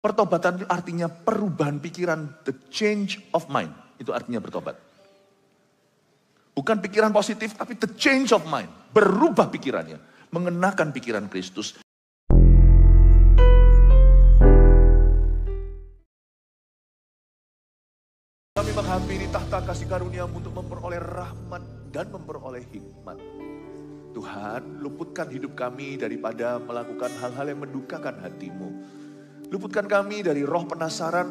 Pertobatan artinya perubahan pikiran, the change of mind. Itu artinya bertobat. Bukan pikiran positif, tapi the change of mind. Berubah pikirannya, mengenakan pikiran Kristus. Kami menghampiri tahta kasih karunia-Mu untuk memperoleh rahmat dan memperoleh hikmat. Tuhan, luputkan hidup kami daripada melakukan hal-hal yang mendukakan hati-Mu. Luputkan kami dari roh penasaran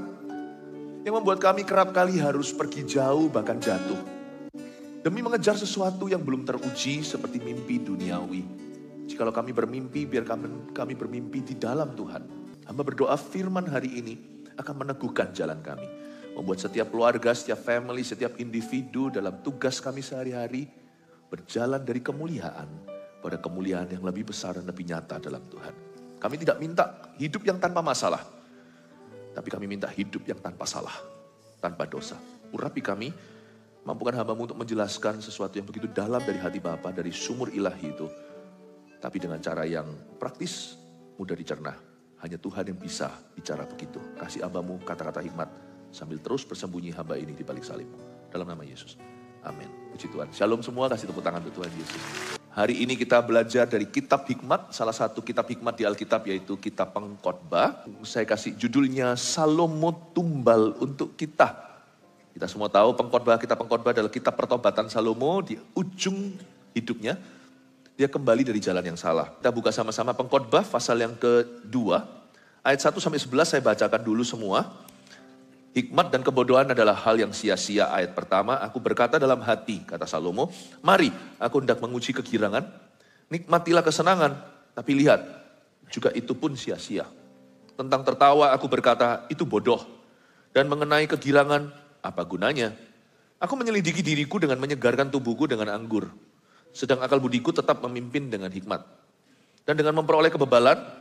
yang membuat kami kerap kali harus pergi jauh bahkan jatuh. Demi mengejar sesuatu yang belum teruji seperti mimpi duniawi. Jikalau kami bermimpi, biar kami bermimpi di dalam Tuhan. Hamba berdoa firman hari ini akan meneguhkan jalan kami. Membuat setiap keluarga, setiap family, setiap individu dalam tugas kami sehari-hari berjalan dari kemuliaan pada kemuliaan yang lebih besar dan lebih nyata dalam Tuhan. Kami tidak minta hidup yang tanpa masalah, tapi kami minta hidup yang tanpa salah, tanpa dosa. Urapi kami, mampukan hamba-Mu untuk menjelaskan sesuatu yang begitu dalam dari hati Bapa, dari sumur ilahi itu, tapi dengan cara yang praktis, mudah dicerna. Hanya Tuhan yang bisa bicara begitu. Kasih hamba-Mu kata-kata hikmat, sambil terus bersembunyi hamba ini di balik salib. Dalam nama Yesus. Amin. Puji Tuhan. Shalom semua, kasih tepuk tangan untuk Tuhan Yesus. Hari ini kita belajar dari kitab hikmat, salah satu kitab hikmat di Alkitab yaitu kitab Pengkhotbah. Saya kasih judulnya Salomo Tumbal untuk kita. Kita semua tahu kitab Pengkhotbah adalah kitab pertobatan Salomo di ujung hidupnya. Dia kembali dari jalan yang salah. Kita buka sama-sama Pengkhotbah pasal yang kedua. Ayat 1-11 saya bacakan dulu semua. Hikmat dan kebodohan adalah hal yang sia-sia. Ayat pertama, aku berkata dalam hati, kata Salomo, mari aku hendak menguji kegirangan, nikmatilah kesenangan, tapi lihat, juga itu pun sia-sia. Tentang tertawa aku berkata, itu bodoh. Dan mengenai kegirangan, apa gunanya? Aku menyelidiki diriku dengan menyegarkan tubuhku dengan anggur. Sedang akal budiku tetap memimpin dengan hikmat. Dan dengan memperoleh kebebalan,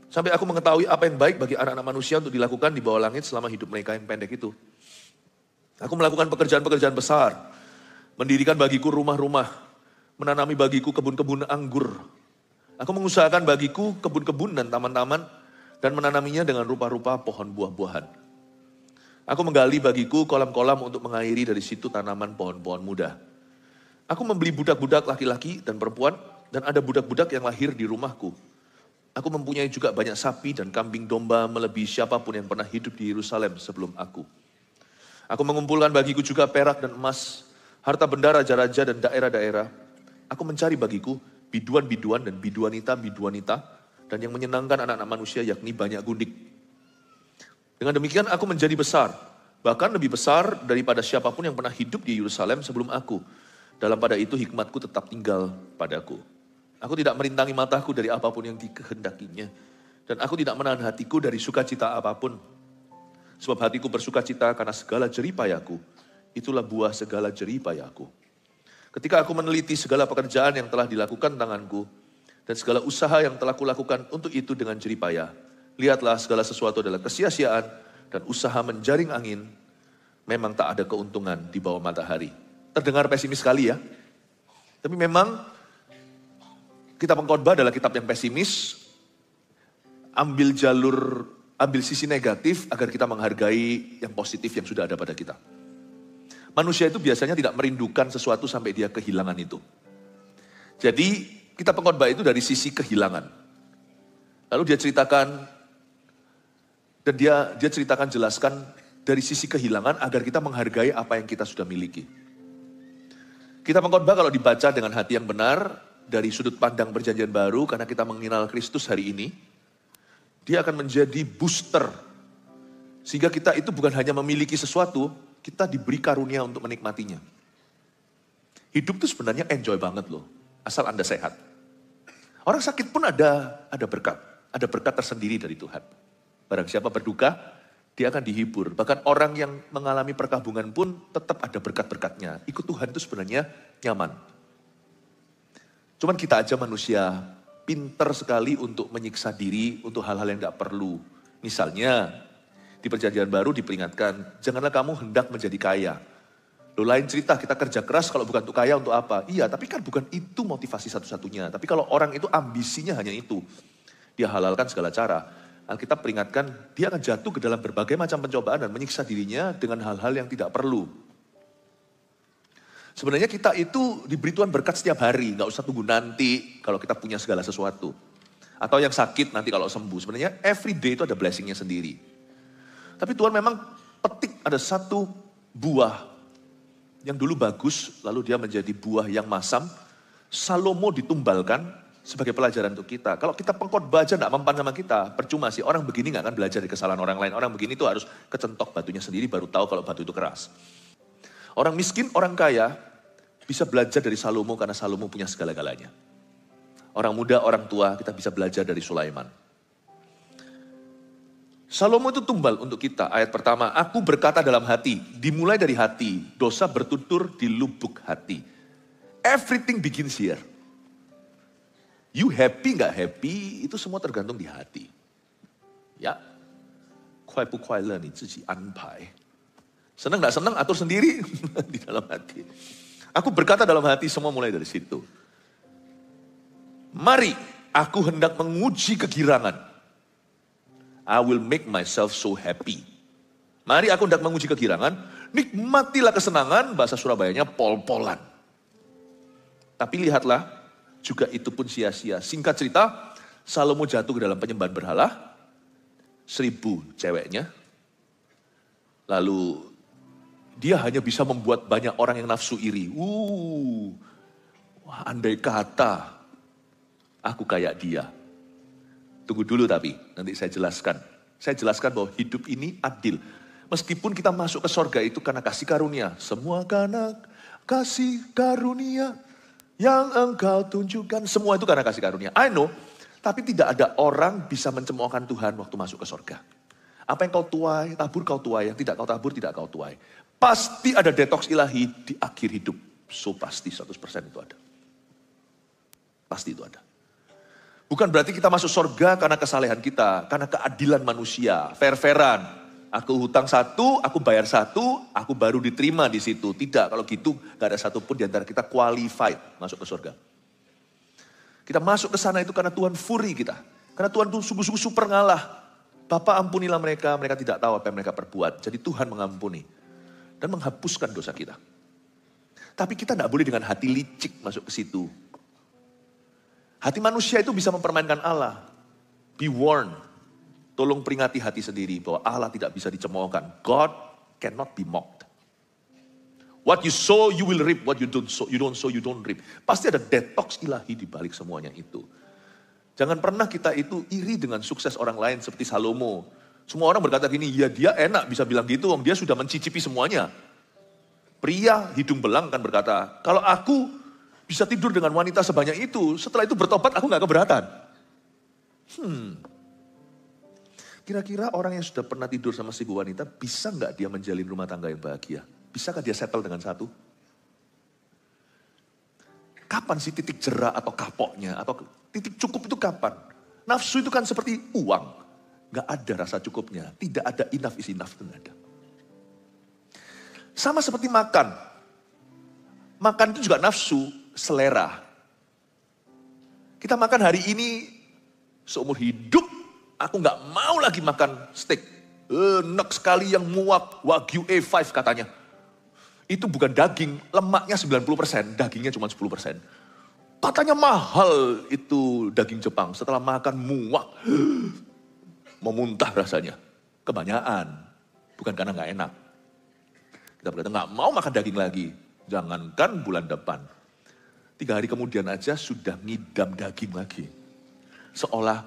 sampai aku mengetahui apa yang baik bagi anak-anak manusia untuk dilakukan di bawah langit selama hidup mereka yang pendek itu. Aku melakukan pekerjaan-pekerjaan besar. Mendirikan bagiku rumah-rumah. Menanami bagiku kebun-kebun anggur. Aku mengusahakan bagiku kebun-kebun dan taman-taman. Dan menanaminya dengan rupa-rupa pohon buah-buahan. Aku menggali bagiku kolam-kolam untuk mengairi dari situ tanaman pohon-pohon muda. Aku membeli budak-budak laki-laki dan perempuan. Dan ada budak-budak yang lahir di rumahku. Aku mempunyai juga banyak sapi dan kambing domba melebihi siapapun yang pernah hidup di Yerusalem sebelum aku. Aku mengumpulkan bagiku juga perak dan emas, harta benda raja-raja dan daerah-daerah. Aku mencari bagiku biduan-biduan dan biduanita, dan yang menyenangkan anak-anak manusia yakni banyak gundik. Dengan demikian aku menjadi besar, bahkan lebih besar daripada siapapun yang pernah hidup di Yerusalem sebelum aku. Dalam pada itu hikmatku tetap tinggal padaku. Aku tidak merintangi mataku dari apapun yang dikehendakinya. Dan aku tidak menahan hatiku dari sukacita apapun. Sebab hatiku bersukacita karena segala jeripayaku. Itulah buah segala jeripayaku. Ketika aku meneliti segala pekerjaan yang telah dilakukan tanganku. Dan segala usaha yang telah kulakukan untuk itu dengan jeripaya. Lihatlah segala sesuatu adalah kesia-siaan. Dan usaha menjaring angin. Memang tak ada keuntungan di bawah matahari. Terdengar pesimis sekali ya. Tapi memang kitab Pengkhotbah adalah kitab yang pesimis, ambil sisi negatif agar kita menghargai yang positif yang sudah ada pada kita. Manusia itu biasanya tidak merindukan sesuatu sampai dia kehilangan itu. Jadi kitab Pengkhotbah itu dari sisi kehilangan. Lalu dia ceritakan, dan dia ceritakan jelaskan dari sisi kehilangan agar kita menghargai apa yang kita sudah miliki. Kitab Pengkhotbah kalau dibaca dengan hati yang benar, dari sudut pandang perjanjian baru, karena kita mengenal Kristus hari ini, dia akan menjadi booster. Sehingga kita itu bukan hanya memiliki sesuatu, kita diberi karunia untuk menikmatinya. Hidup itu sebenarnya enjoy banget loh, asal Anda sehat. Orang sakit pun ada berkat tersendiri dari Tuhan. Barang siapa berduka, dia akan dihibur. Bahkan orang yang mengalami perkabungan pun tetap ada berkat-berkatnya. Ikut Tuhan itu sebenarnya nyaman. Cuman kita aja manusia pinter sekali untuk menyiksa diri untuk hal-hal yang gak perlu. Misalnya di perjanjian baru diperingatkan, janganlah kamu hendak menjadi kaya. Loh lain cerita, kita kerja keras kalau bukan untuk kaya untuk apa? Iya, tapi kan bukan itu motivasi satu-satunya. Tapi kalau orang itu ambisinya hanya itu, dia halalkan segala cara. Alkitab peringatkan, dia akan jatuh ke dalam berbagai macam pencobaan dan menyiksa dirinya dengan hal-hal yang tidak perlu. Sebenarnya kita itu diberi Tuhan berkat setiap hari, nggak usah tunggu nanti kalau kita punya segala sesuatu. Atau yang sakit nanti kalau sembuh. Sebenarnya every day itu ada blessingnya sendiri. Tapi Tuhan memang petik ada satu buah yang dulu bagus, lalu dia menjadi buah yang masam. Salomo ditumbalkan sebagai pelajaran untuk kita. Kalau kita pengkhotbah aja gak mempan sama kita, percuma sih. Orang begini gak akan belajar dari kesalahan orang lain. Orang begini tuh harus kecentok batunya sendiri baru tahu kalau batu itu keras. Orang miskin, orang kaya bisa belajar dari Salomo karena Salomo punya segala-galanya. Orang muda, orang tua, kita bisa belajar dari Sulaiman. Salomo itu tumbal untuk kita. Ayat pertama, aku berkata dalam hati, dimulai dari hati, dosa bertutur di lubuk hati. Everything begins here. You happy gak happy, itu semua tergantung di hati. Ya, 快不快乐你自己安排. Senang gak senang, atur sendiri di dalam hati. Aku berkata dalam hati, semua mulai dari situ. Mari, aku hendak menguji kegirangan. I will make myself so happy. Mari aku hendak menguji kegirangan, nikmatilah kesenangan, bahasa Surabayanya pol-polan. Tapi lihatlah, juga itu pun sia-sia. Singkat cerita, Salomo jatuh ke dalam penyembahan berhala, 1000 ceweknya. Lalu dia hanya bisa membuat banyak orang yang nafsu iri. Wah, andai kata aku kayak dia. Tunggu dulu tapi, nanti saya jelaskan. Saya jelaskan bahwa hidup ini adil. Meskipun kita masuk ke sorga itu karena kasih karunia. Semua karena kasih karunia yang engkau tunjukkan, semua itu karena kasih karunia. I know, tapi tidak ada orang bisa mencemoohkan Tuhan waktu masuk ke sorga. Apa yang kau tuai, tabur kau tuai. Yang tidak kau tabur, tidak kau tuai. Pasti ada detox ilahi di akhir hidup. So pasti 100% itu ada. Pasti itu ada. Bukan berarti kita masuk sorga karena kesalehan kita. Karena keadilan manusia, fair-fairan. Aku hutang 1, aku bayar 1, aku baru diterima di situ. Tidak, kalau gitu gak ada satupun di antara kita qualified masuk ke surga. Kita masuk ke sana itu karena Tuhan fury kita. Karena Tuhan itu sungguh-sungguh super ngalah. Bapa ampunilah mereka, mereka tidak tahu apa yang mereka perbuat. Jadi Tuhan mengampuni dan menghapuskan dosa kita. Tapi kita gak boleh dengan hati licik masuk ke situ. Hati manusia itu bisa mempermainkan Allah. Be warned. Tolong peringati hati sendiri bahwa Allah tidak bisa dicemoohkan. God cannot be mocked. What you sow, you will reap. What you don't sow, you don't reap. Pasti ada detox ilahi di balik semuanya itu. Jangan pernah kita itu iri dengan sukses orang lain seperti Salomo. Semua orang berkata gini, ya dia enak bisa bilang gitu, dia sudah mencicipi semuanya. Pria hidung belang kan berkata, kalau aku bisa tidur dengan wanita sebanyak itu, setelah itu bertobat aku gak keberatan. Kira-kira orang yang sudah pernah tidur sama si wanita, bisa nggak dia menjalin rumah tangga yang bahagia? Bisakah dia settle dengan satu? Kapan sih titik jerak atau kapoknya? Atau titik cukup itu kapan? Nafsu itu kan seperti uang. Nggak ada rasa cukupnya. Tidak ada enough is enough, itu nggak ada. Sama seperti makan. Makan itu juga nafsu, selera. Kita makan hari ini, seumur hidup, aku gak mau lagi makan steak. Enak sekali yang muak, Wagyu A5 katanya. Itu bukan daging, lemaknya 90%, dagingnya cuma 10%. Katanya mahal itu daging Jepang. Setelah makan muak, mau muntah rasanya. Kebanyakan, bukan karena gak enak. Kita berkata gak mau makan daging lagi. Jangankan bulan depan. 3 hari kemudian aja sudah ngidam daging lagi. Seolah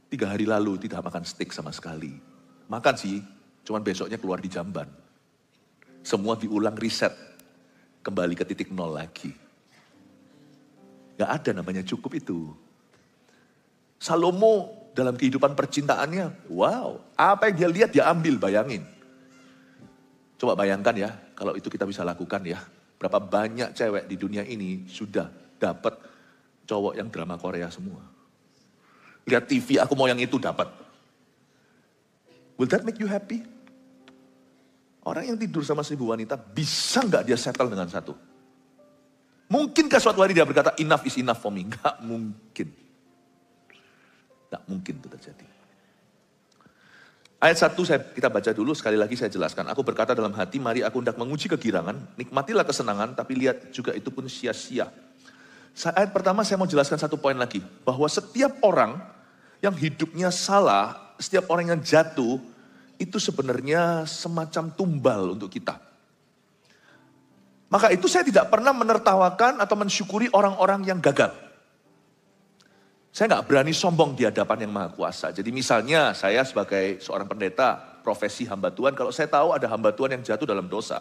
3 hari lalu tidak makan steak sama sekali. Makan sih, cuman besoknya keluar di jamban. Semua diulang riset. Kembali ke titik 0 lagi. Gak ada namanya cukup itu. Salomo dalam kehidupan percintaannya, wow. Apa yang dia lihat dia ambil, bayangin. Coba bayangkan ya, kalau itu kita bisa lakukan ya. Berapa banyak cewek di dunia ini sudah dapat cowok yang drama Korea semua. Lihat TV, aku mau yang itu dapat. Will that make you happy? Orang yang tidur sama 1000 wanita, bisa nggak dia settle dengan satu? Mungkinkah suatu hari dia berkata, enough is enough for me? Nggak mungkin. Nggak mungkin itu terjadi. Ayat 1 kita baca dulu, sekali lagi saya jelaskan. Aku berkata dalam hati, mari aku hendak menguji kegirangan, nikmatilah kesenangan, tapi lihat juga itu pun sia-sia. Ayat pertama saya mau jelaskan satu poin lagi, bahwa setiap orang yang hidupnya salah, setiap orang yang jatuh, itu sebenarnya semacam tumbal untuk kita. Maka itu saya tidak pernah menertawakan atau mensyukuri orang-orang yang gagal. Saya nggak berani sombong di hadapan yang Maha Kuasa. Jadi misalnya saya sebagai seorang pendeta, profesi hamba Tuhan, kalau saya tahu ada hamba Tuhan yang jatuh dalam dosa,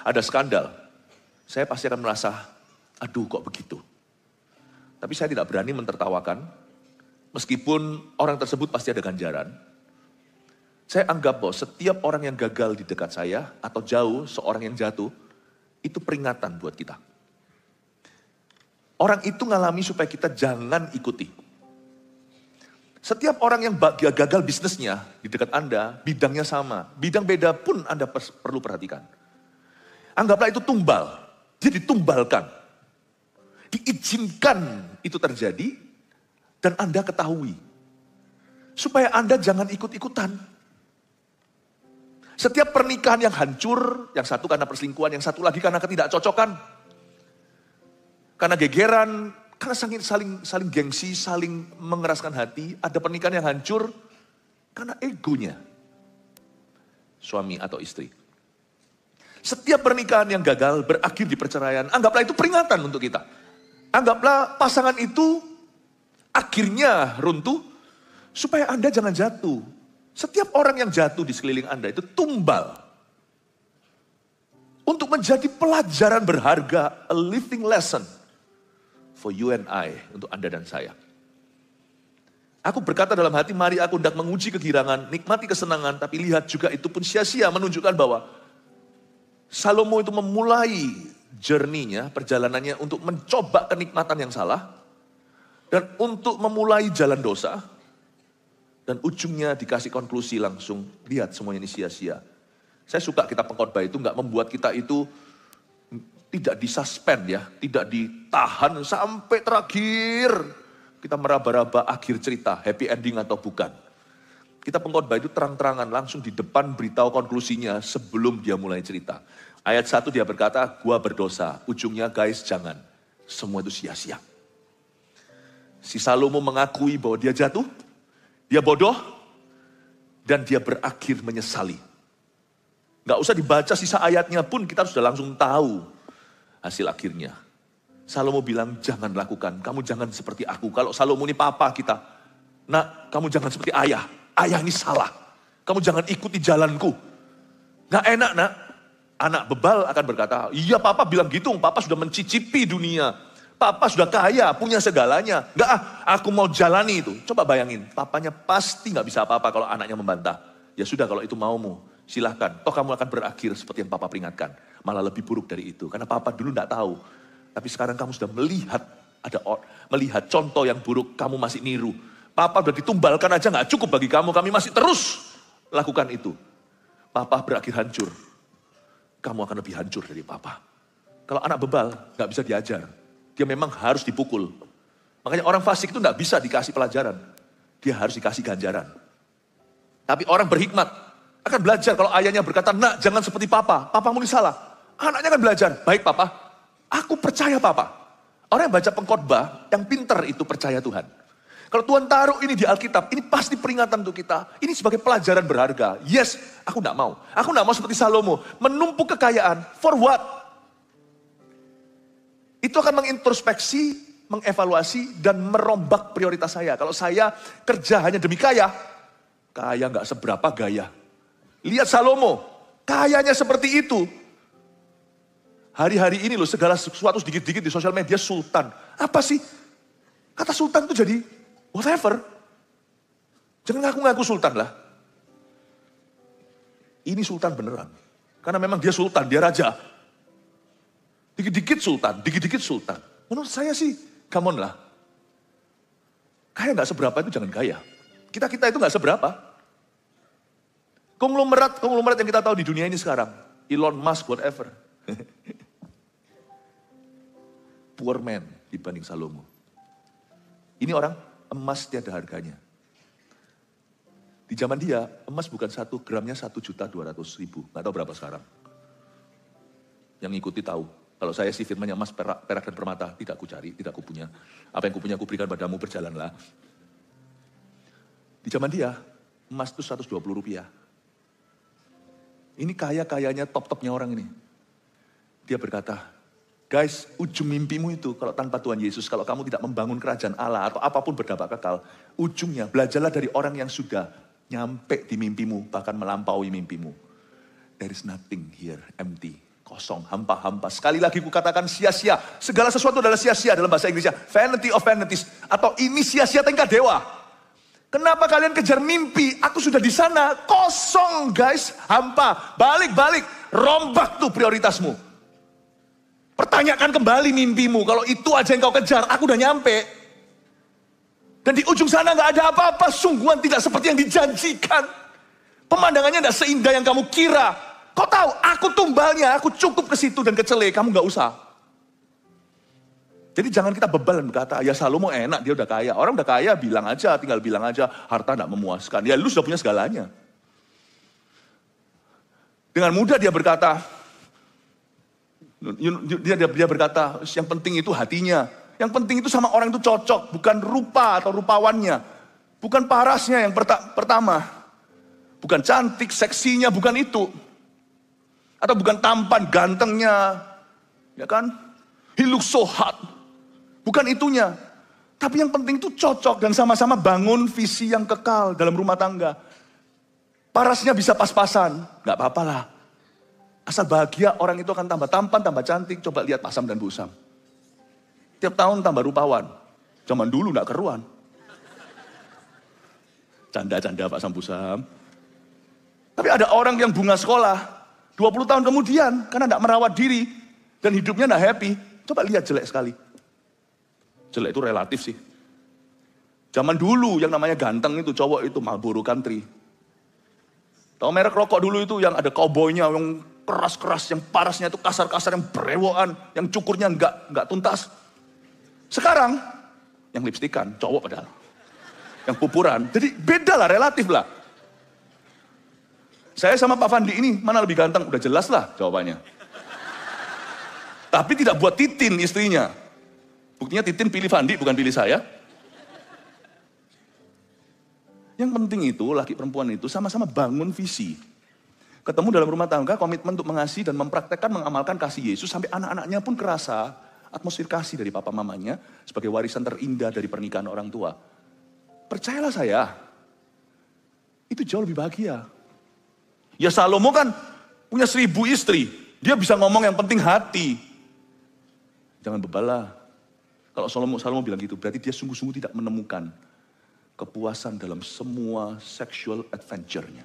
ada skandal, saya pasti akan merasa, aduh kok begitu. Tapi saya tidak berani mentertawakan, meskipun orang tersebut pasti ada ganjaran. Saya anggap bahwa setiap orang yang gagal di dekat saya, atau jauh seorang yang jatuh, itu peringatan buat kita. Orang itu ngalami supaya kita jangan ikuti. Setiap orang yang gagal bisnisnya di dekat Anda, bidangnya sama. Bidang beda pun Anda perlu perhatikan. Anggaplah itu tumbal. Dia ditumbalkan. Diizinkan itu terjadi dan Anda ketahui. Supaya Anda jangan ikut-ikutan. Setiap pernikahan yang hancur, yang satu karena perselingkuhan, yang satu lagi karena ketidakcocokan. Karena gegeran, karena saling gengsi, saling mengeraskan hati, ada pernikahan yang hancur karena egonya suami atau istri. Setiap pernikahan yang gagal berakhir di perceraian, anggaplah itu peringatan untuk kita. Anggaplah pasangan itu akhirnya runtuh supaya Anda jangan jatuh. Setiap orang yang jatuh di sekeliling Anda itu tumbal. Untuk menjadi pelajaran berharga, a living lesson. For you and I, untuk Anda dan saya. Aku berkata dalam hati, mari aku hendak menguji kegirangan, nikmati kesenangan, tapi lihat juga itu pun sia-sia, menunjukkan bahwa Salomo itu memulai journey-nya, perjalanannya untuk mencoba kenikmatan yang salah, dan untuk memulai jalan dosa, dan ujungnya dikasih konklusi langsung, lihat semuanya ini sia-sia. Saya suka kitab pengkhotbah itu nggak membuat kita itu tidak disuspend ya, tidak ditahan sampai terakhir. Kita meraba-raba akhir cerita, happy ending atau bukan. Kita pengkhotbah itu terang-terangan langsung di depan beritahu konklusinya sebelum dia mulai cerita. Ayat 1 dia berkata, gua berdosa. Ujungnya guys jangan, semua itu sia-sia. Si Salomo mengakui bahwa dia jatuh, dia bodoh, dan dia berakhir menyesali. Gak usah dibaca sisa ayatnya pun kita sudah langsung tahu hasil akhirnya. Salomo bilang, jangan lakukan. Kamu jangan seperti aku. Kalau Salomo ini papa kita. Nak, kamu jangan seperti ayah. Ayah ini salah. Kamu jangan ikuti jalanku. Gak enak nak. Anak bebal akan berkata, iya papa bilang gitu. Papa sudah mencicipi dunia. Papa sudah kaya, punya segalanya. Gak aku mau jalani itu. Coba bayangin, papanya pasti gak bisa apa-apa kalau anaknya membantah. Ya sudah kalau itu maumu. Silahkan, toh kamu akan berakhir seperti yang papa peringatkan. Malah lebih buruk dari itu. Karena papa dulu tidak tahu. Tapi sekarang kamu sudah melihat contoh yang buruk, kamu masih niru. Papa sudah ditumbalkan aja gak cukup bagi kamu, kami masih terus lakukan itu. Papa berakhir hancur. Kamu akan lebih hancur dari papa. Kalau anak bebal, gak bisa diajar. Dia memang harus dipukul. Makanya orang fasik itu gak bisa dikasih pelajaran. Dia harus dikasih ganjaran. Tapi orang berhikmat akan belajar kalau ayahnya berkata, nak jangan seperti papa, papa mungkin salah. Anaknya akan belajar, baik papa, aku percaya papa. Orang yang baca pengkhotbah, yang pintar itu percaya Tuhan. Kalau Tuhan taruh ini di Alkitab, ini pasti peringatan untuk kita. Ini sebagai pelajaran berharga. Yes, aku gak mau. Aku gak mau seperti Salomo, menumpuk kekayaan, for what? Itu akan mengintrospeksi, mengevaluasi, dan merombak prioritas saya. Kalau saya kerja hanya demi kaya gak seberapa gaya. Lihat Salomo, kayanya seperti itu. Hari-hari ini loh segala sesuatu sedikit-sedikit di sosial media sultan. Apa sih? Kata sultan itu jadi whatever. Jangan ngaku-ngaku sultan lah. Ini sultan beneran. Karena memang dia sultan, dia raja. Dikit-dikit sultan, dikit-dikit sultan. Menurut saya sih, come on lah. Kaya gak seberapa itu jangan kaya. Kita-kita itu gak seberapa. Konglomerat yang kita tahu di dunia ini sekarang. Elon Musk, whatever. Poor man dibanding Salomo. Ini orang emas tiada harganya. Di zaman dia, emas bukan 1 gramnya 1.200.000. Nggak tahu berapa sekarang. Yang ngikuti tahu. Kalau saya sih firmannya emas, perak dan permata, tidak aku cari, tidak aku punya. Apa yang kupunya aku berikan padamu, berjalanlah. Di zaman dia, emas itu 120 rupiah. Ini kaya-kayanya top-topnya orang ini. Dia berkata, guys, ujung mimpimu itu kalau tanpa Tuhan Yesus, kalau kamu tidak membangun kerajaan Allah atau apapun berdampak kekal, ujungnya belajarlah dari orang yang sudah nyampe di mimpimu, bahkan melampaui mimpimu. There is nothing here, empty, kosong, hampa-hampa. Sekali lagi kukatakan sia-sia. Segala sesuatu adalah sia-sia dalam bahasa Inggrisnya. Vanity of vanities. Atau ini sia-sia tingkat dewa. Kenapa kalian kejar mimpi? Aku sudah di sana, kosong guys, hampa. Balik-balik, rombak tuh prioritasmu. Pertanyakan kembali mimpimu. Kalau itu aja yang kau kejar, aku udah nyampe. Dan di ujung sana gak ada apa-apa. Sungguhan tidak seperti yang dijanjikan. Pemandangannya tidak seindah yang kamu kira. Kau tahu, aku tumbalnya, aku cukup ke situ dan ke Cele, kamu gak usah. Jadi jangan kita bebal dan berkata, ya Salomo enak, dia udah kaya. Orang udah kaya, bilang aja, tinggal bilang aja, harta gak memuaskan. Ya lu sudah punya segalanya. Dengan mudah dia berkata, dia berkata, yang penting itu hatinya. Yang penting itu sama orang itu cocok, bukan rupa atau rupawannya. Bukan parasnya yang pertama. Bukan cantik, seksinya, bukan itu. Atau bukan tampan, gantengnya. Ya kan? He looks so hot. Bukan itunya. Tapi yang penting itu cocok dan sama-sama bangun visi yang kekal dalam rumah tangga. Parasnya bisa pas-pasan. Gak apa-apa lah. Asal bahagia orang itu akan tambah tampan, tambah cantik. Coba lihat Pak Sam dan Bu Sam. Tiap tahun tambah rupawan. Zaman dulu gak keruan. Canda-canda Pak Sam, Bu Sam. Tapi ada orang yang bunga sekolah. 20 tahun kemudian karena gak merawat diri. Dan hidupnya gak happy. Coba lihat jelek sekali. Jelek itu relatif sih. Zaman dulu yang namanya ganteng itu cowok itu Marlboro Country. Tahu merek rokok dulu itu yang ada cowboynya yang keras-keras, yang parasnya itu kasar-kasar, yang berewokan, yang cukurnya enggak tuntas. Sekarang yang lipstikan cowok padahal. Yang pupuran. Jadi beda lah, relatif lah. Saya sama Pak Fandi ini mana lebih ganteng? Udah jelas lah jawabannya. Tapi tidak buat Titin istrinya. Buktinya Titin pilih Fandi, bukan pilih saya. Yang penting itu, laki perempuan itu sama-sama bangun visi. Ketemu dalam rumah tangga, komitmen untuk mengasihi dan mempraktekkan, mengamalkan kasih Yesus. Sampai anak-anaknya pun kerasa atmosfer kasih dari papa mamanya sebagai warisan terindah dari pernikahan orang tua. Percayalah saya, itu jauh lebih bahagia. Ya Salomo kan punya 1000 istri. Dia bisa ngomong yang penting hati. Jangan bebalah. Kalau Salomo bilang gitu, berarti dia sungguh-sungguh tidak menemukan kepuasan dalam semua sexual adventure-nya.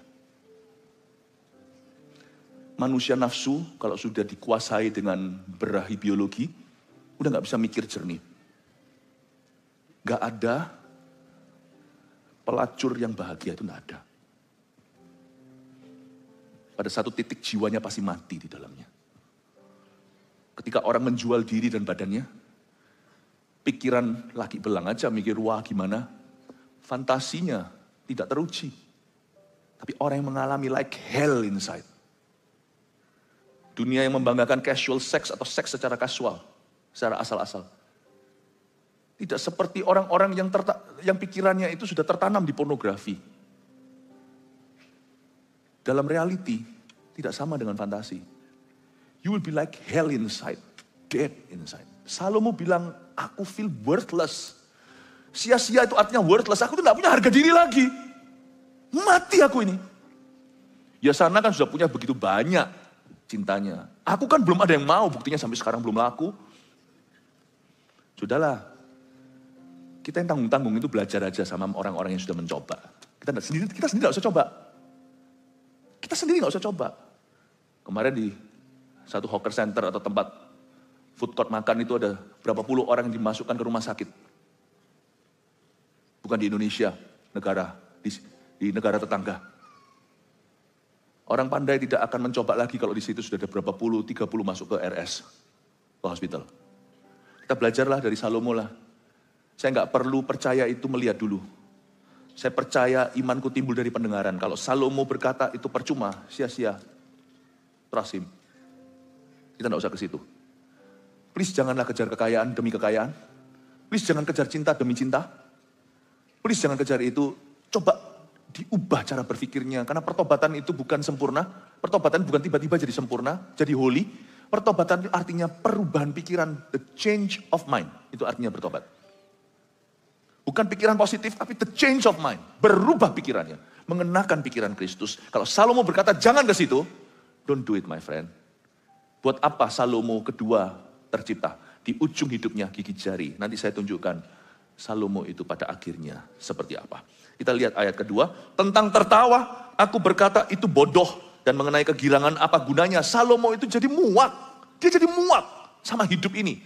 Manusia nafsu, kalau sudah dikuasai dengan berahi biologi, udah gak bisa mikir jernih. Gak ada pelacur yang bahagia, itu gak ada. Pada satu titik jiwanya pasti mati di dalamnya. Ketika orang menjual diri dan badannya, pikiran laki belang aja mikir, wah gimana? Fantasinya tidak teruji. Tapi orang yang mengalami like hell inside. Dunia yang membanggakan casual sex atau seks secara kasual. Secara asal-asal. Tidak seperti orang-orang yang pikirannya itu sudah tertanam di pornografi. Dalam reality, tidak sama dengan fantasi. You will be like hell inside. Dead inside. Salomo bilang, aku feel worthless. Sia-sia itu artinya worthless. Aku tuh gak punya harga diri lagi. Mati aku ini. Ya sana kan sudah punya begitu banyak cintanya. Aku kan belum ada yang mau, buktinya sampai sekarang belum laku. Sudahlah. Kita yang tanggung-tanggung itu belajar aja sama orang-orang yang sudah mencoba. Kita sendiri gak usah coba. Kita sendiri gak usah coba. Kemarin di satu hawker center atau tempat food court makan itu ada berapa puluh orang yang dimasukkan ke rumah sakit. Bukan di Indonesia, di negara tetangga. Orang pandai tidak akan mencoba lagi kalau di situ sudah ada berapa puluh, 30 masuk ke RS, ke hospital. Kita belajarlah dari Salomo lah. Saya nggak perlu percaya itu melihat dulu. Saya percaya imanku timbul dari pendengaran. Kalau Salomo berkata itu percuma, sia-sia. Trust him. Kita tidak usah ke situ. Please janganlah kejar kekayaan demi kekayaan. Please jangan kejar cinta demi cinta. Please jangan kejar itu. Coba diubah cara berpikirnya. Karena pertobatan itu bukan sempurna. Pertobatan bukan tiba-tiba jadi sempurna, jadi holy. Pertobatan itu artinya perubahan pikiran, the change of mind. Itu artinya bertobat. Bukan pikiran positif, tapi the change of mind. Berubah pikirannya. Mengenakan pikiran Kristus. Kalau Salomo berkata, jangan ke situ. Don't do it, my friend. Buat apa Salomo kedua tercipta? Di ujung hidupnya gigi jari. Nanti saya tunjukkan Salomo itu pada akhirnya seperti apa. Kita lihat ayat kedua. Tentang tertawa, aku berkata itu bodoh. Dan mengenai kegirangan apa gunanya. Salomo itu jadi muak. Dia jadi muak sama hidup ini.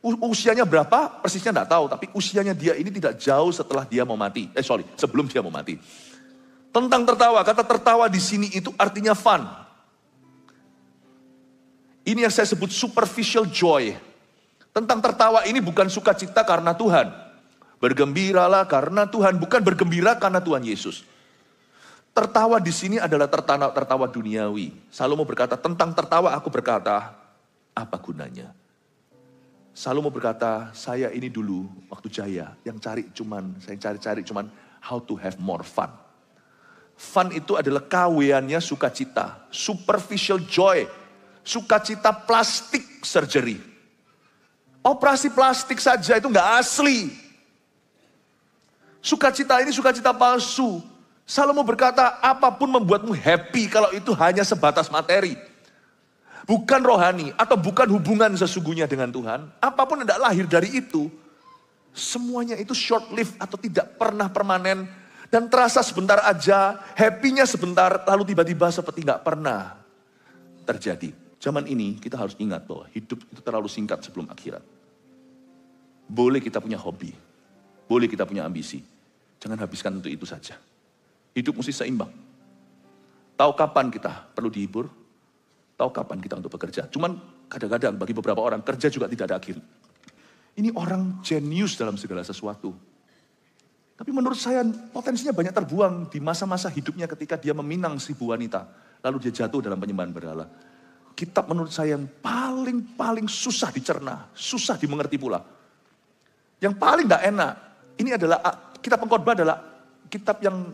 Usianya berapa? Persisnya tidak tahu. Tapi usianya dia ini tidak jauh setelah dia mau mati. Sebelum dia mau mati. Tentang tertawa. Kata tertawa di sini itu artinya fun. Ini yang saya sebut superficial joy. Tentang tertawa ini bukan sukacita karena Tuhan. Bergembiralah karena Tuhan. Bukan bergembira karena Tuhan Yesus. Tertawa di sini adalah tertawa duniawi. Salomo berkata, tentang tertawa aku berkata, apa gunanya? Salomo berkata, saya ini dulu waktu jaya, saya cari cuman how to have more fun. Fun itu adalah kaweannya sukacita, superficial joy, sukacita plastik surgery. Operasi plastik saja itu nggak asli. Sukacita ini sukacita palsu. Salomo berkata, apapun membuatmu happy kalau itu hanya sebatas materi. Bukan rohani atau bukan hubungan sesungguhnya dengan Tuhan. Apapun tidak lahir dari itu. Semuanya itu short lived atau tidak pernah permanen. Dan terasa sebentar aja, happy-nya sebentar, lalu tiba-tiba seperti nggak pernah terjadi. Zaman ini kita harus ingat bahwa hidup itu terlalu singkat sebelum akhirat. Boleh kita punya hobi. Boleh kita punya ambisi. Jangan habiskan untuk itu saja. Hidup mesti seimbang. Tahu kapan kita perlu dihibur, tahu kapan kita untuk bekerja. Cuman kadang-kadang bagi beberapa orang kerja juga tidak ada akhir. Ini orang jenius dalam segala sesuatu. Tapi menurut saya potensinya banyak terbuang di masa-masa hidupnya ketika dia meminang 1000 wanita. Lalu dia jatuh dalam penyembahan berhala. Kitab menurut saya yang paling susah dicerna, susah dimengerti pula. Yang paling tidak enak, ini adalah kitab Pengkhotbah adalah kitab yang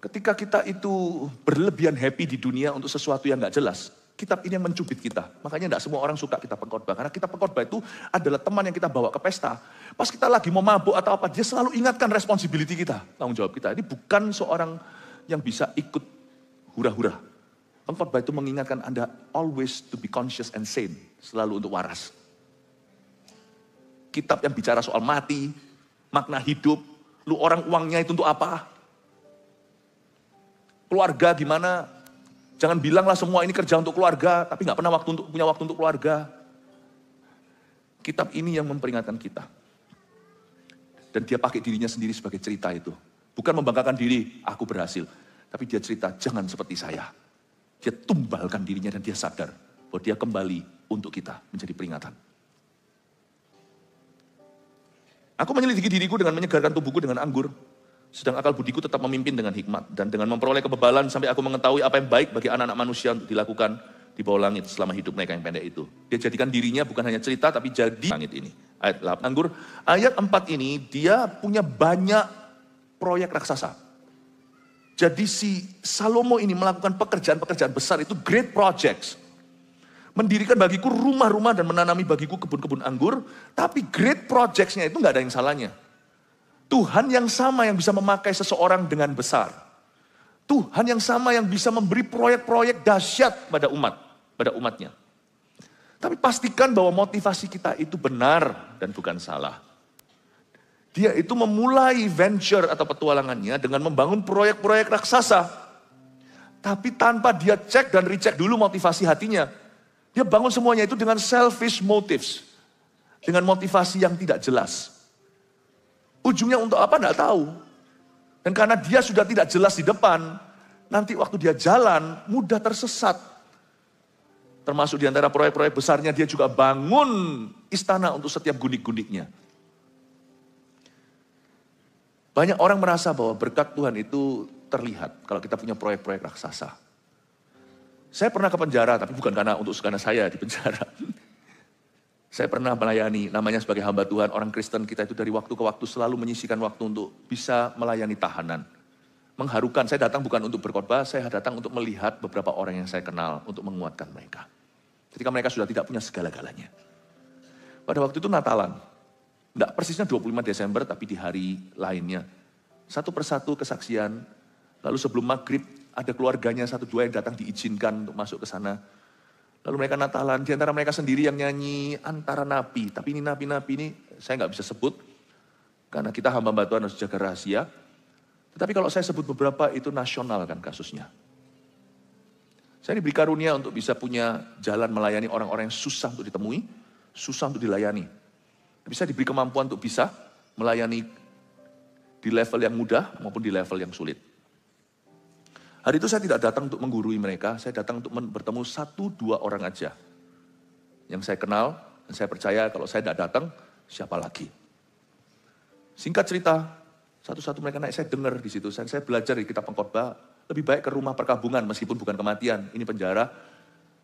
ketika kita itu berlebihan happy di dunia untuk sesuatu yang gak jelas. Kitab ini yang mencubit kita. Makanya gak semua orang suka kitab Pengkhotbah. Karena kitab Pengkhotbah itu adalah teman yang kita bawa ke pesta. Pas kita lagi mau mabuk atau apa, dia selalu ingatkan responsibility kita. Tanggung jawab kita. Ini bukan seorang yang bisa ikut hura-hura. Pengkhotbah itu mengingatkan Anda always to be conscious and sane. Selalu untuk waras. Kitab yang bicara soal mati, makna hidup. Lu orang uangnya itu untuk apa? Keluarga gimana? Jangan bilanglah semua ini kerja untuk keluarga, tapi gak pernah punya waktu untuk keluarga. Kitab ini yang memperingatkan kita. Dan dia pakai dirinya sendiri sebagai cerita itu. Bukan membanggakan diri, aku berhasil. Tapi dia cerita, jangan seperti saya. Dia tumbalkan dirinya dan dia sadar bahwa dia kembali untuk kita menjadi peringatan. Aku menyelidiki diriku dengan menyegarkan tubuhku dengan anggur. Sedang akal budiku tetap memimpin dengan hikmat. Dan dengan memperoleh kebebalan sampai aku mengetahui apa yang baik bagi anak-anak manusia untuk dilakukan di bawah langit selama hidup mereka yang pendek itu. Dia jadikan dirinya bukan hanya cerita tapi jadi langit ini. Ayat 8. Anggur. Ayat 4 ini dia punya banyak proyek raksasa. Jadi si Salomo ini melakukan pekerjaan-pekerjaan besar itu great projects. Mendirikan bagiku rumah-rumah dan menanami bagiku kebun-kebun anggur. Tapi great projects-nya itu gak ada yang salahnya. Tuhan yang sama yang bisa memakai seseorang dengan besar. Tuhan yang sama yang bisa memberi proyek-proyek dahsyat pada umatnya. Tapi pastikan bahwa motivasi kita itu benar dan bukan salah. Dia itu memulai venture atau petualangannya dengan membangun proyek-proyek raksasa. Tapi tanpa dia cek dan recheck dulu motivasi hatinya. Dia bangun semuanya itu dengan selfish motives. Dengan motivasi yang tidak jelas. Ujungnya untuk apa enggak tahu. Dan karena dia sudah tidak jelas di depan, nanti waktu dia jalan mudah tersesat. Termasuk di antara proyek-proyek besarnya dia juga bangun istana untuk setiap gundik-gundiknya. Banyak orang merasa bahwa berkat Tuhan itu terlihat kalau kita punya proyek-proyek raksasa. Saya pernah ke penjara, tapi bukan karena saya di penjara. Saya pernah melayani, namanya sebagai hamba Tuhan, orang Kristen kita itu dari waktu ke waktu selalu menyisihkan waktu untuk bisa melayani tahanan. Mengharukan, saya datang bukan untuk berkhotbah, saya datang untuk melihat beberapa orang yang saya kenal, untuk menguatkan mereka. Ketika mereka sudah tidak punya segala-galanya. Pada waktu itu Natalan, tidak persisnya 25 Desember, tapi di hari lainnya. Satu persatu kesaksian, lalu sebelum maghrib, ada keluarganya satu dua yang datang diizinkan untuk masuk ke sana. Lalu mereka Natalan, di antara mereka sendiri yang nyanyi antara nabi. Tapi ini nabi-nabi ini saya nggak bisa sebut, karena kita hamba Tuhan harus jaga rahasia. Tetapi kalau saya sebut beberapa itu nasional kan kasusnya. Saya diberi karunia untuk bisa punya jalan melayani orang-orang yang susah untuk ditemui, susah untuk dilayani. Bisa diberi kemampuan untuk bisa melayani di level yang mudah maupun di level yang sulit. Hari itu saya tidak datang untuk menggurui mereka, saya datang untuk bertemu 1-2 orang aja. Yang saya kenal, dan saya percaya kalau saya tidak datang, siapa lagi. Singkat cerita, satu-satu mereka naik, saya dengar di situ, saya belajar di kitab pengkhotbah, lebih baik ke rumah perkabungan meskipun bukan kematian, ini penjara,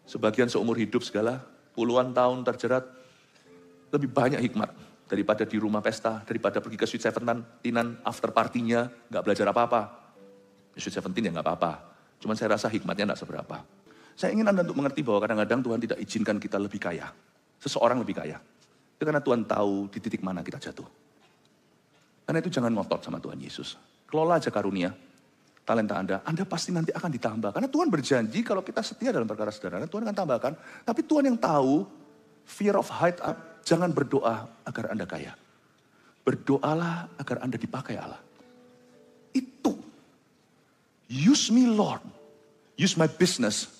sebagian seumur hidup segala, puluhan tahun terjerat, lebih banyak hikmat daripada di rumah pesta, daripada pergi ke Sweet Seventeen, after partinya, nggak belajar apa-apa. Sweet 17 ya nggak apa-apa. Cuman saya rasa hikmatnya nggak seberapa. Saya ingin Anda untuk mengerti bahwa kadang-kadang Tuhan tidak izinkan kita lebih kaya. Seseorang lebih kaya. Itu karena Tuhan tahu di titik mana kita jatuh. Karena itu jangan ngotot sama Tuhan Yesus. Kelola aja karunia, talenta Anda pasti nanti akan ditambah. Karena Tuhan berjanji kalau kita setia dalam perkara sederhana, Tuhan akan tambahkan. Tapi Tuhan yang tahu, fear of height up, jangan berdoa agar Anda kaya. Berdoalah agar Anda dipakai Allah. Itu. Use me Lord, use my business,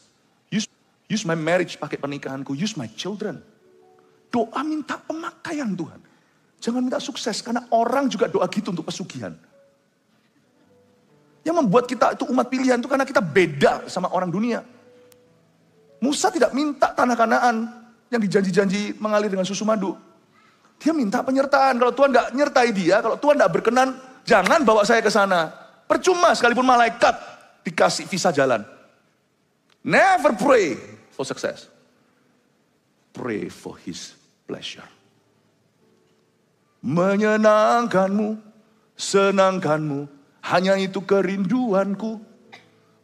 use my marriage, pakai pernikahanku, use my children. Doa minta pemakaian Tuhan. Jangan minta sukses, karena orang juga doa gitu untuk pesugihan. Yang membuat kita itu umat pilihan itu karena kita beda sama orang dunia. Musa tidak minta tanah Kanaan yang dijanji-janji mengalir dengan susu madu. Dia minta penyertaan, kalau Tuhan gak nyertai dia, kalau Tuhan gak berkenan, jangan bawa saya ke sana. Percuma sekalipun malaikat dikasih visa jalan. Never pray for success. Pray for his pleasure. Menyenangkanmu, senangkanmu, hanya itu kerinduanku.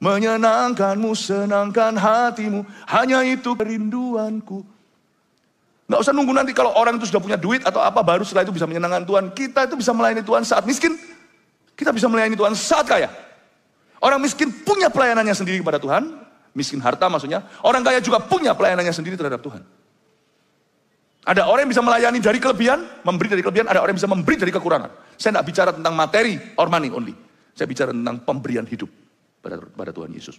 Menyenangkanmu, senangkan hatimu, hanya itu kerinduanku. Gak usah nunggu nanti kalau orang itu sudah punya duit atau apa, baru setelah itu bisa menyenangkan Tuhan. Kita itu bisa melayani Tuhan saat miskin. Kita bisa melayani Tuhan saat kaya. Orang miskin punya pelayanannya sendiri kepada Tuhan. Miskin harta maksudnya. Orang kaya juga punya pelayanannya sendiri terhadap Tuhan. Ada orang yang bisa melayani dari kelebihan, memberi dari kelebihan. Ada orang yang bisa memberi dari kekurangan. Saya tidak bicara tentang materi or money only. Saya bicara tentang pemberian hidup pada Tuhan Yesus.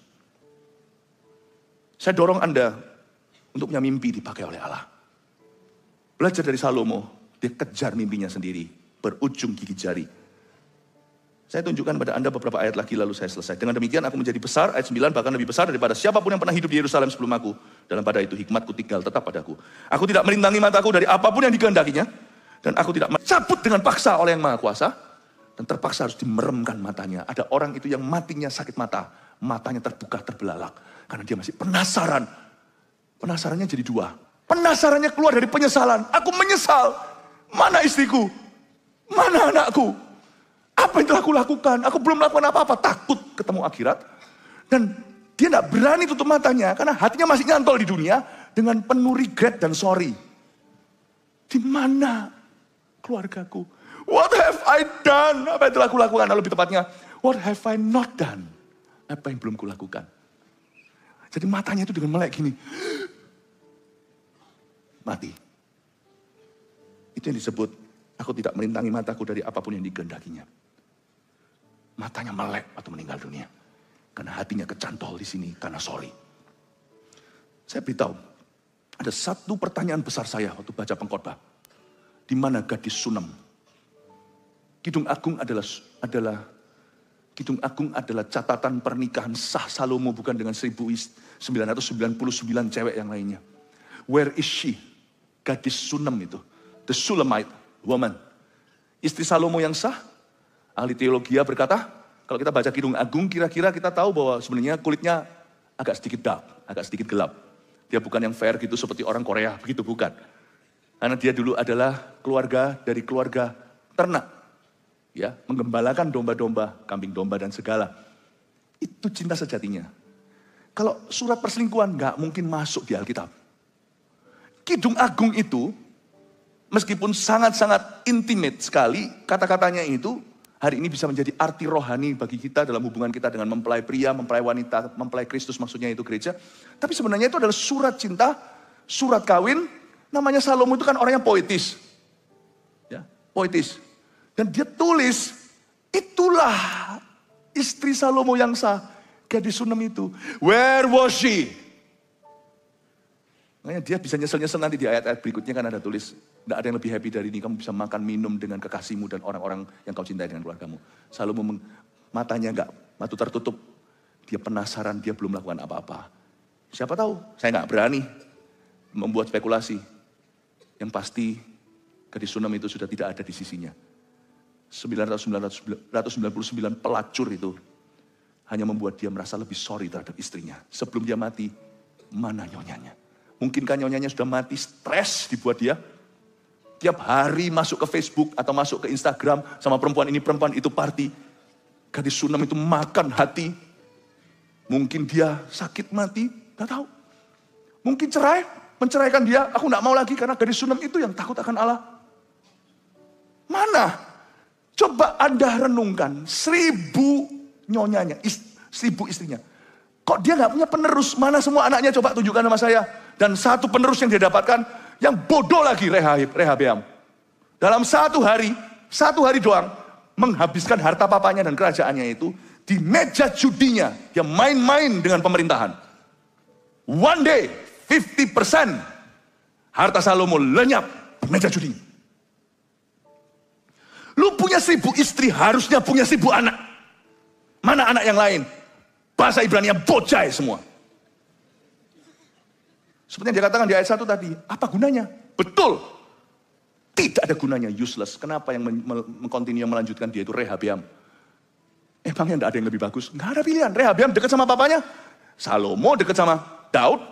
Saya dorong Anda untuk punya mimpi dipakai oleh Allah. Belajar dari Salomo. Dia kejar mimpinya sendiri. Berujung gigi jari. Saya tunjukkan pada Anda beberapa ayat lagi lalu saya selesai. Dengan demikian aku menjadi besar, ayat 9, bahkan lebih besar daripada siapapun yang pernah hidup di Yerusalem sebelum aku. Dalam pada itu hikmatku tinggal tetap padaku. Aku tidak merintangi mataku dari apapun yang dikehendakinya. Dan aku tidak mencabut dengan paksa oleh yang maha kuasa. Dan terpaksa harus dimeremkan matanya. Ada orang itu yang matinya sakit mata. Matanya terbuka, terbelalak. Karena dia masih penasaran. Penasarannya jadi dua. Penasarannya keluar dari penyesalan. Aku menyesal. Mana istriku? Mana anakku? Apa yang telah aku lakukan? Aku belum melakukan apa-apa. Takut ketemu akhirat. Dan dia tidak berani tutup matanya. Karena hatinya masih nyantol di dunia. Dengan penuh regret dan sorry. Di mana keluargaku? What have I done? Apa yang telah aku lakukan? Lebih tepatnya, what have I not done? Apa yang belum kulakukan? Jadi matanya itu dengan melek gini. Mati. Itu yang disebut, aku tidak merintangi mataku dari apapun yang dikehendakinya. Matanya melek atau meninggal dunia. Karena hatinya kecantol di sini, karena sorry. Saya beritahu, ada satu pertanyaan besar saya waktu baca pengkhotbah. Di mana gadis Sunem? Kidung Agung adalah catatan pernikahan sah Salomo, bukan dengan 1999 cewek yang lainnya. Where is she? Gadis Sunem itu. The Shulamite woman. Istri Salomo yang sah Ahli teologi berkata, kalau kita baca Kidung Agung, kira-kira kita tahu bahwa sebenarnya kulitnya agak sedikit dark, agak sedikit gelap. Dia bukan yang fair gitu seperti orang Korea, begitu bukan. Karena dia dulu adalah keluarga dari keluarga ternak. Ya, menggembalakan domba-domba, kambing domba dan segala. Itu cinta sejatinya. Kalau surat perselingkuhan nggak mungkin masuk di Alkitab. Kidung Agung itu, meskipun sangat-sangat intimate sekali, kata-katanya itu hari ini bisa menjadi arti rohani bagi kita dalam hubungan kita dengan mempelai pria, mempelai wanita, mempelai Kristus maksudnya itu gereja. Tapi sebenarnya itu adalah surat cinta, surat kawin. Namanya Salomo itu kan orang yang poetis. Ya, poetis. Dan dia tulis, itulah istri Salomo yang sah, gadis Sunem itu. Where was she? Makanya dia bisa nyesel-nyesel nanti di ayat-ayat berikutnya kan ada tulis, tidak ada yang lebih happy dari ini, kamu bisa makan minum dengan kekasihmu dan orang-orang yang kau cintai dengan keluargamu. Salomo matanya enggak, mata tertutup. Dia penasaran, dia belum melakukan apa-apa. Siapa tahu, saya enggak berani membuat spekulasi. Yang pasti gadis Sunem itu sudah tidak ada di sisinya. 999 pelacur itu hanya membuat dia merasa lebih sorry terhadap istrinya. Sebelum dia mati, mana nyonyanya? Mungkinkah nyonyanya sudah mati, stres dibuat dia? Tiap hari masuk ke Facebook atau masuk ke Instagram sama perempuan ini, perempuan itu party. Gadis Sunem itu makan hati. Mungkin dia sakit mati, gak tahu. Mungkin cerai, menceraikan dia, aku gak mau lagi karena gadis Sunem itu yang takut akan Allah. Mana? Coba Anda renungkan, 1000 nyonyanya, 1000 istrinya. Kok dia gak punya penerus? Mana semua anaknya? Coba tunjukkan sama saya. Dan satu penerus yang dia dapatkan, yang bodoh lagi Rehabeam. Dalam satu hari doang, menghabiskan harta papanya dan kerajaannya itu, di meja judinya, dia main-main dengan pemerintahan. One day, 50% harta Salomo lenyap di meja judi. Lu punya 1000 istri, harusnya punya 1000 anak. Mana anak yang lain? Bahasa Ibrani-nya bocai semua. Seperti yang dikatakan di ayat 1 tadi, apa gunanya? Betul. Tidak ada gunanya, useless. Kenapa yang mengkontinue melanjutkan dia itu Rehabeam? Emangnya tidak ada yang lebih bagus? Nggak ada pilihan. Rehabeam dekat sama papanya. Salomo dekat sama Daud.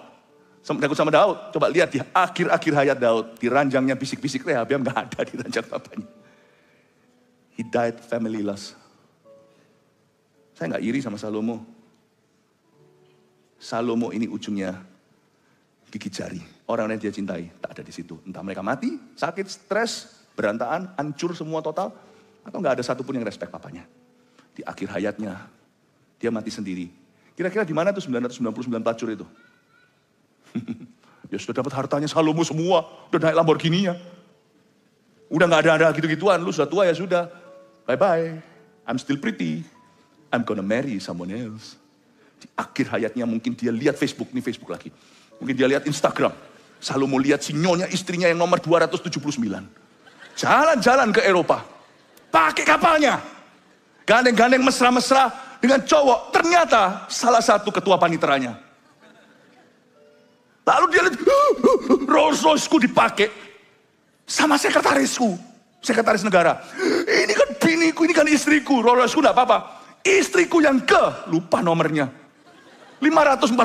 Dekat sama Daud. Coba lihat di akhir-akhir hayat Daud. Di ranjangnya bisik-bisik Rehabeam nggak ada di ranjang papanya. He died familyless. Saya nggak iri sama Salomo. Salomo ini ujungnya gigi jari. Orang yang dia cintai tak ada di situ. Entah mereka mati, sakit, stres, berantakan, hancur semua total. Atau nggak ada satupun yang respect papanya. Di akhir hayatnya, dia mati sendiri. Kira-kira di mana tuh 999 pelacur itu? Ya sudah dapat hartanya Salomo semua. Udah naik Lamborghini-nya. Udah nggak ada gitu-gituan. Lu sudah tua ya sudah. Bye-bye. I'm still pretty. I'm gonna marry someone else. Di akhir hayatnya mungkin dia lihat Facebook. Ini Facebook lagi. Mungkin dia lihat Instagram. Salomo lihat si nyonya istrinya yang nomor 279. Jalan-jalan ke Eropa. Pakai kapalnya. Gandeng-gandeng mesra-mesra dengan cowok. Ternyata salah satu ketua paniteranya. Lalu dia lihat, Rolls Royce-ku dipakai sama sekretarisku. Sekretaris negara. Ini kan biniku, ini kan istriku. Rolls Royce-ku enggak apa-apa. Istriku yang lupa nomornya. 547.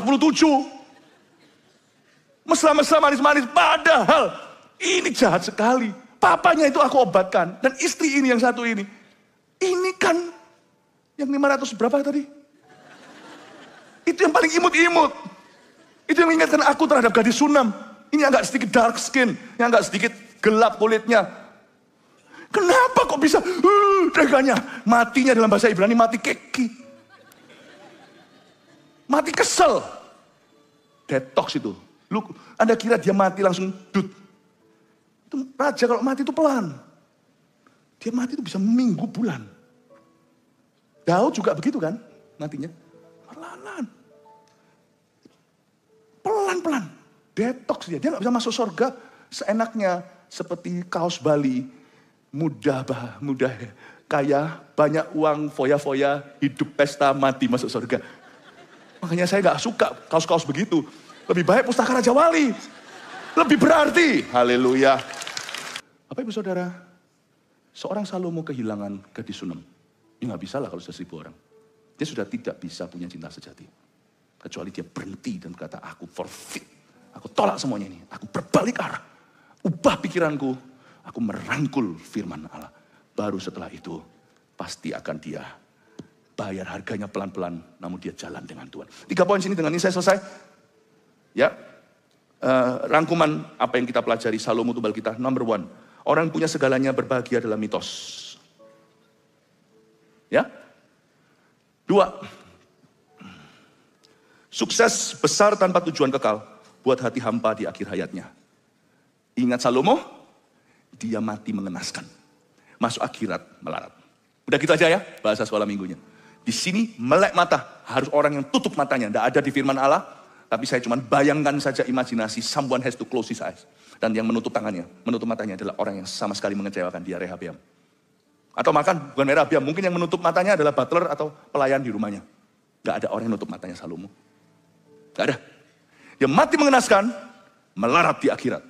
Mesra-mesra manis-manis. Padahal ini jahat sekali. Papanya itu aku obatkan. Dan istri ini yang satu ini. Ini kan yang 500 berapa tadi? Itu yang paling imut-imut. Itu yang mengingatkan aku terhadap gadis Sunem. Ini agak sedikit dark skin. Yang agak sedikit gelap kulitnya. Kenapa kok bisa? Deganya. Matinya dalam bahasa Ibrani mati keki. Mati kesel. Detox itu. Lu, Anda kira dia mati langsung dut. Itu raja kalau mati itu pelan. Dia mati itu bisa minggu bulan. Daud juga begitu kan matinya. Pelan-pelan. Detox dia. Dia gak bisa masuk surga seenaknya. Seperti kaos Bali. Mudah kaya, banyak uang, foya-foya, hidup pesta, mati masuk surga. Makanya saya gak suka kaos-kaos begitu. Lebih baik pustaka Raja Wali. Lebih berarti. Haleluya. Bapak Ibu Saudara, seorang Salomo kehilangan gadis Sunem. Ya nggak bisa lah kalau sudah 1000 orang. Dia sudah tidak bisa punya cinta sejati. Kecuali dia berhenti dan berkata, aku forfeit. Aku tolak semuanya ini. Aku berbalik arah. Ubah pikiranku. Aku merangkul firman Allah. Baru setelah itu, pasti akan dia bayar harganya pelan-pelan. Namun dia jalan dengan Tuhan. 3 poin sini, dengan ini saya selesai. Ya, rangkuman apa yang kita pelajari Salomo Tubal kita. Number 1, orang punya segalanya berbahagia dalam mitos. Ya. 2, sukses besar tanpa tujuan kekal buat hati hampa di akhir hayatnya. Ingat Salomo, dia mati mengenaskan. Masuk akhirat melarat. Udah gitu aja ya bahasa sekolah minggunya. Di sini melek mata, harus orang yang tutup matanya. Tidak ada di firman Allah, tapi saya cuma bayangkan saja imajinasi, someone has to close his eyes. Dan yang menutup tangannya, menutup matanya adalah orang yang sama sekali mengecewakan dia, Rehabeam. Atau bukan Rehabeam, mungkin yang menutup matanya adalah butler atau pelayan di rumahnya. Gak ada orang yang menutup matanya Salomo. Gak ada. Dia mati mengenaskan, melarat di akhirat.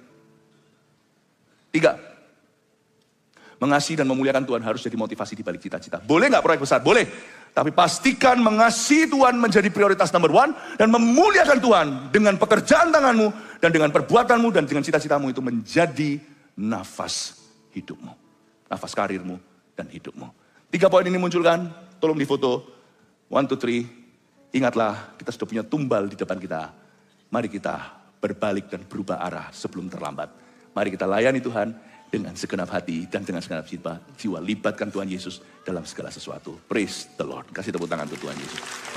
3, mengasihi dan memuliakan Tuhan harus jadi motivasi di balik cita-cita. Boleh gak proyek besar? Boleh. Tapi pastikan mengasihi Tuhan menjadi prioritas number 1. Dan memuliakan Tuhan dengan pekerjaan tanganmu, dan dengan perbuatanmu, dan dengan cita-citamu itu menjadi nafas hidupmu. Nafas karirmu dan hidupmu. 3 poin ini munculkan, tolong difoto. 1, 2, 3. Ingatlah, kita sudah punya tumbal di depan kita. Mari kita berbalik dan berubah arah sebelum terlambat. Mari kita layani Tuhan dengan segenap hati dan dengan segenap jiwa. Libatkan Tuhan Yesus dalam segala sesuatu. Praise the Lord. Kasih tepuk tangan untuk Tuhan Yesus.